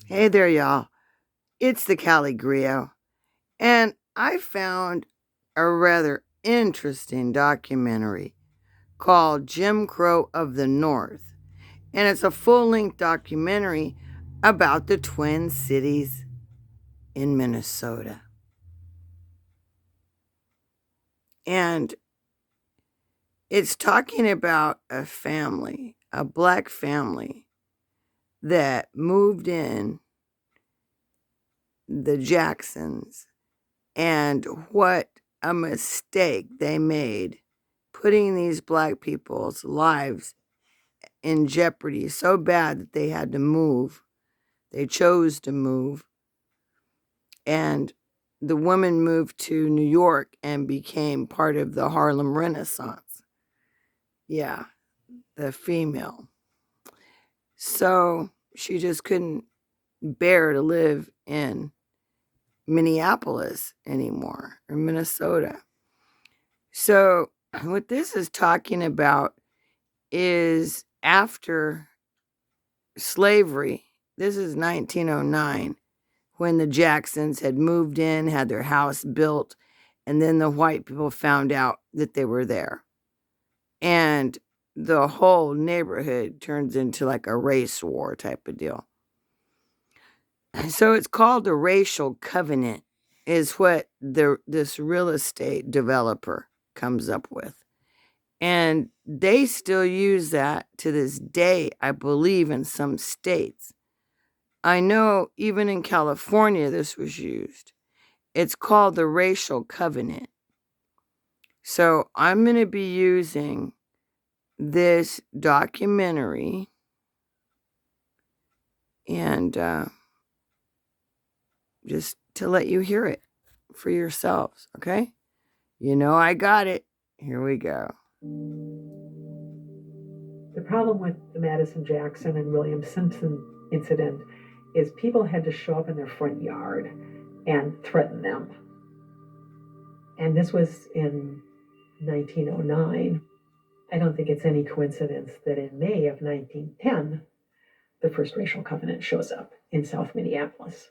Hey there, y'all. It's the CaliGriot, and I found a rather interesting documentary called Jim Crow of the North, and it's a full-length documentary about the Twin Cities in Minnesota. And it's talking about a family, a black family that moved in, the Jacksons, and what a mistake they made putting these black people's lives in jeopardy so bad that they had to move. They chose to move. And the woman moved to New York and became part of the Harlem Renaissance. Yeah, the female. So she just couldn't bear to live in Minneapolis anymore, or Minnesota. So what this is talking about is after slavery. This is 1909, when the Jacksons had moved in, had their house built, and then the white people found out that they were there. And the whole neighborhood turns into like a race war type of deal. So it's called a racial covenant, is what this real estate developer comes up with. And they still use that to this day, I believe, in some states. I know even in California this was used. It's called the racial covenant. So I'm going to be using this documentary and just to let you hear it for yourselves, okay? You know I got it. Here we go. The problem with the Madison Jackson and William Simpson incident is people had to show up in their front yard and threaten them. And this was in 1909. I don't think it's any coincidence that in May of 1910, the first racial covenant shows up in South Minneapolis.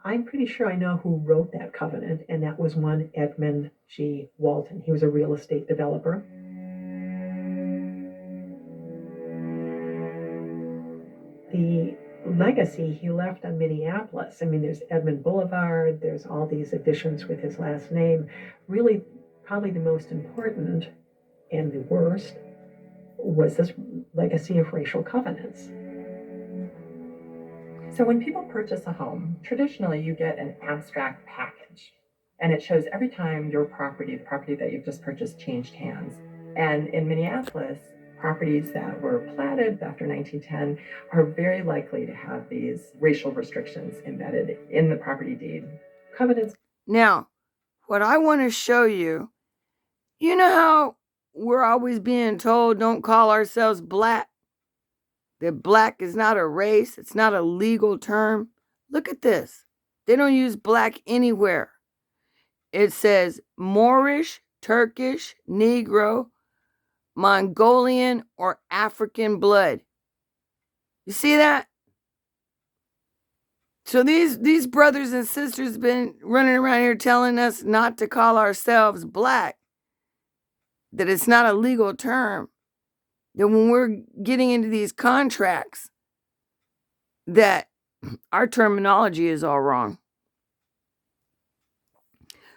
I'm pretty sure I know who wrote that covenant, and that was one Edmund G. Walton. He was a real estate developer. The legacy he left on Minneapolis, I mean, there's Edmund Boulevard, there's all these additions with his last name. Really, probably the most important and the worst was this legacy of racial covenants. So when people purchase a home, traditionally you get an abstract package, and it shows every time your property, the property that you've just purchased, changed hands. And in Minneapolis, properties that were platted after 1910 are very likely to have these racial restrictions embedded in the property deed. Covenants. Now, what I want to show you, you know how we're always being told don't call ourselves black? That black is not a race, it's not a legal term. Look at this. They don't use black anywhere. It says Moorish, Turkish, Negro, Mongolian, or African blood. You see that? So these brothers and sisters been running around here telling us not to call ourselves black, that it's not a legal term, that when we're getting into these contracts, that our terminology is all wrong.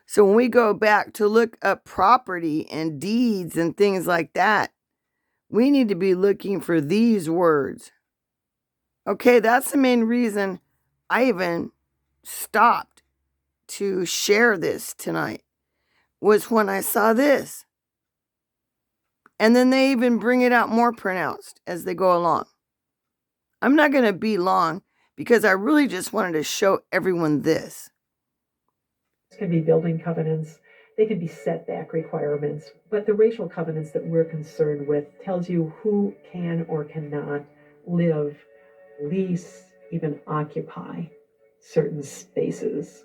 So when we go back to look up property and deeds and things like that, we need to be looking for these words. Okay, that's the main reason I even stopped to share this tonight, was when I saw this. And then they even bring it out more pronounced as they go along. I'm not going to be long because I really just wanted to show everyone this. Can be building covenants, they can be setback requirements, but the racial covenants that we're concerned with tells you who can or cannot live, lease, even occupy certain spaces.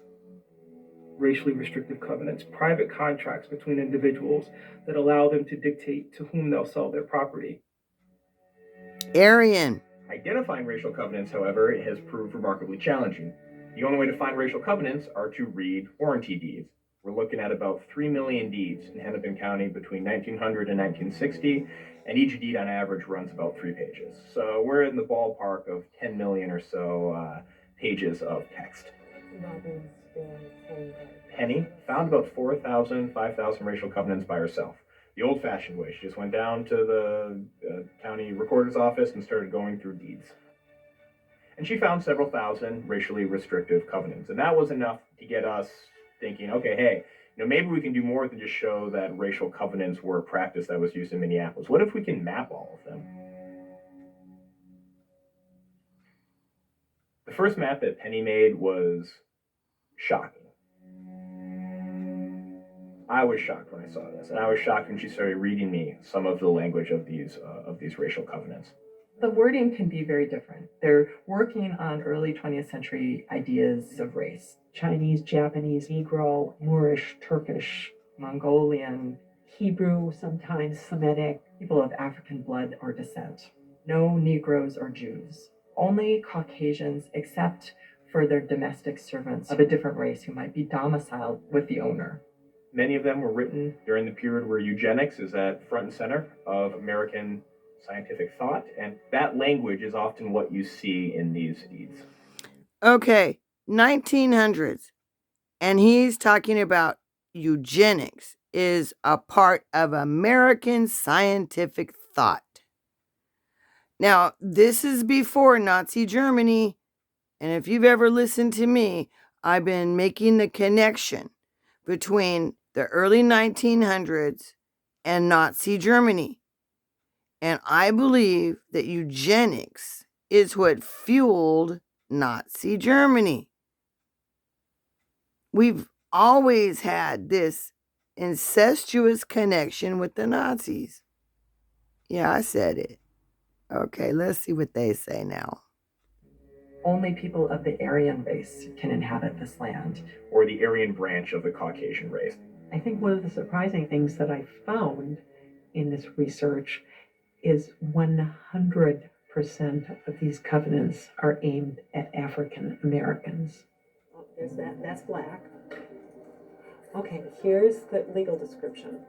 racially restrictive covenants, private contracts between individuals that allow them to dictate to whom they'll sell their property. Aryan. Identifying racial covenants, however, has proved remarkably challenging. The only way to find racial covenants are to read warranty deeds. We're looking at about 3 million deeds in Hennepin County between 1900 and 1960, and each deed on average runs about 3 pages. So we're in the ballpark of 10 million or so pages of text. Penny found about 4,000, 5,000 racial covenants by herself. The old-fashioned way. She just went down to the county recorder's office and started going through deeds. And she found several thousand racially restrictive covenants. And that was enough to get us thinking, okay, hey, maybe we can do more than just show that racial covenants were a practice that was used in Minneapolis. What if we can map all of them? The first map that Penny made was shocking. I was shocked when I saw this, and I was shocked when she started reading me some of the language of these racial covenants. The wording can be very different. They're working on early 20th century ideas of race. Chinese, Japanese, Negro, Moorish, Turkish, Mongolian, Hebrew, sometimes Semitic. people of African blood or descent. No Negroes or Jews. Only Caucasians, except for their domestic servants of a different race who might be domiciled with the owner. Many of them were written during the period where eugenics is at front and center of American scientific thought, and that language is often what you see in these deeds. Okay, 1900s, and he's talking about eugenics is a part of American scientific thought. Now, this is before Nazi Germany, and if you've ever listened to me, I've been making the connection between the early 1900s and Nazi Germany. And I believe that eugenics is what fueled Nazi Germany. We've always had this incestuous connection with the Nazis. Yeah, I said it. Okay, let's see what they say now. Only people of the Aryan race can inhabit this land. Or the Aryan branch of the Caucasian race. I think one of the surprising things that I found in this research is 100% of these covenants are aimed at African Americans. Oh, there's that. That's black. Okay, here's the legal description.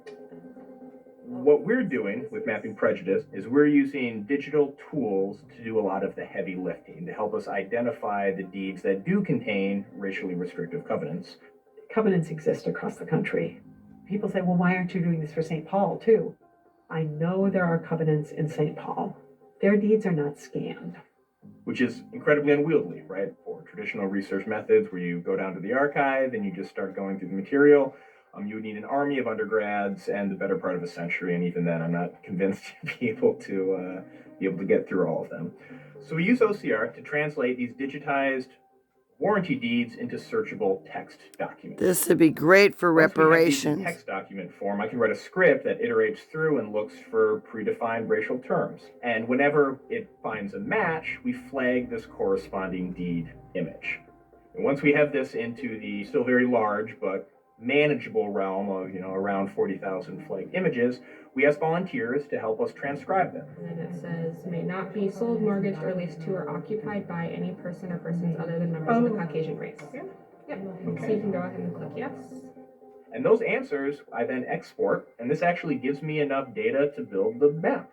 What we're doing with Mapping Prejudice is we're using digital tools to do a lot of the heavy lifting to help us identify the deeds that do contain racially restrictive covenants. Covenants exist across the country. People say, well, why aren't you doing this for St. Paul too? I know there are covenants in St. Paul. Their deeds are not scanned. Which is incredibly unwieldy, right? For traditional research methods where you go down to the archive and you just start going through the material, you would need an army of undergrads and the better part of a century, and even then I'm not convinced you'd be able to get through all of them. So we use OCR to translate these digitized warranty deeds into searchable text documents. This would be great for reparations. In text document form, I can write a script that iterates through and looks for predefined racial terms. And whenever it finds a match, we flag this corresponding deed image. And once we have this into the still very large but manageable realm of around 40,000 flagged images, we ask volunteers to help us transcribe them. And it says, may not be sold, mortgaged, or leased to or occupied by any person or persons other than members of the Caucasian race. Yep. Okay. So you can go ahead and click yes. And those answers I then export, and this actually gives me enough data to build the map.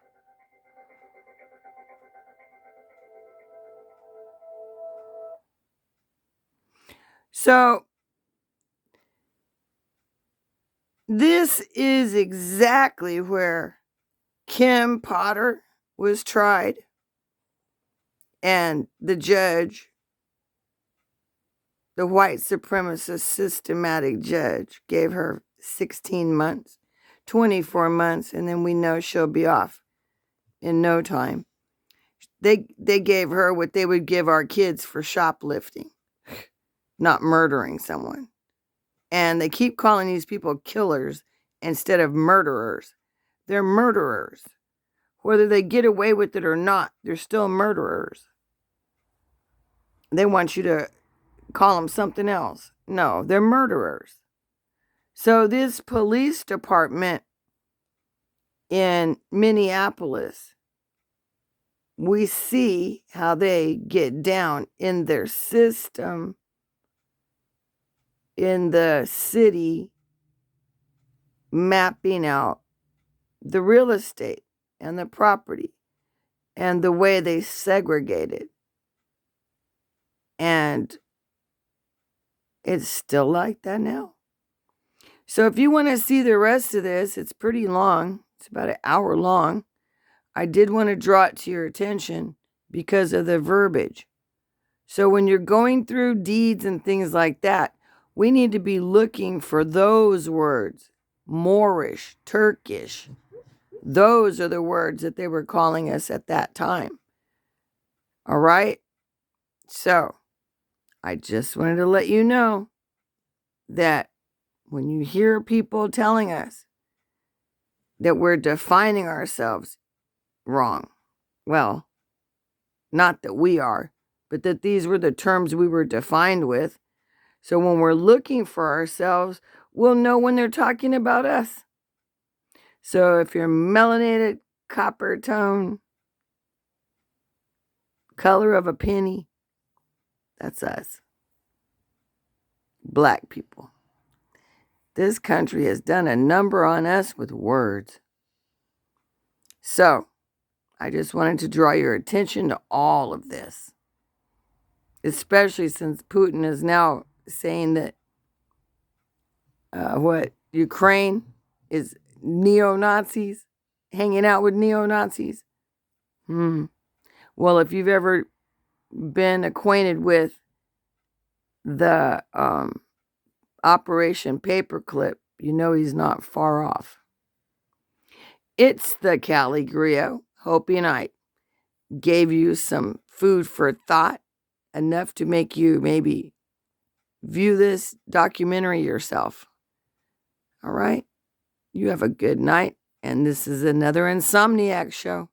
So this is exactly where Kim Potter was tried, and the judge, the white supremacist systematic judge, gave her 16 months, 24 months, and then we know she'll be off in no time. They gave her what they would give our kids for shoplifting, not murdering someone. And they keep calling these people killers instead of murderers. They're murderers. Whether they get away with it or not, they're still murderers. They want you to call them something else. No, they're murderers. So this police department in Minneapolis, we see how they get down in their system in the city, mapping out the real estate and the property and the way they segregate it. And it's still like that now. So if you want to see the rest of this, it's pretty long. It's about an hour long. I did want to draw it to your attention because of the verbiage. So when you're going through deeds and things like that, we need to be looking for those words. Moorish, Turkish. Those are the words that they were calling us at that time. All right? So I just wanted to let you know that when you hear people telling us that we're defining ourselves wrong, well, not that we are, but that these were the terms we were defined with. So when we're looking for ourselves, we'll know when they're talking about us. So if you're melanated, copper tone, color of a penny, that's us. Black people. This country has done a number on us with words. So I just wanted to draw your attention to all of this, especially since Putin is now saying that Ukraine is neo-Nazis, hanging out with neo-Nazis. Well, if you've ever been acquainted with the Operation Paperclip, you know he's not far off. It's the CaliGriot, hoping I gave you some food for thought, enough to make you maybe view this documentary yourself. All right? You have a good night, and this is another Insomniac show.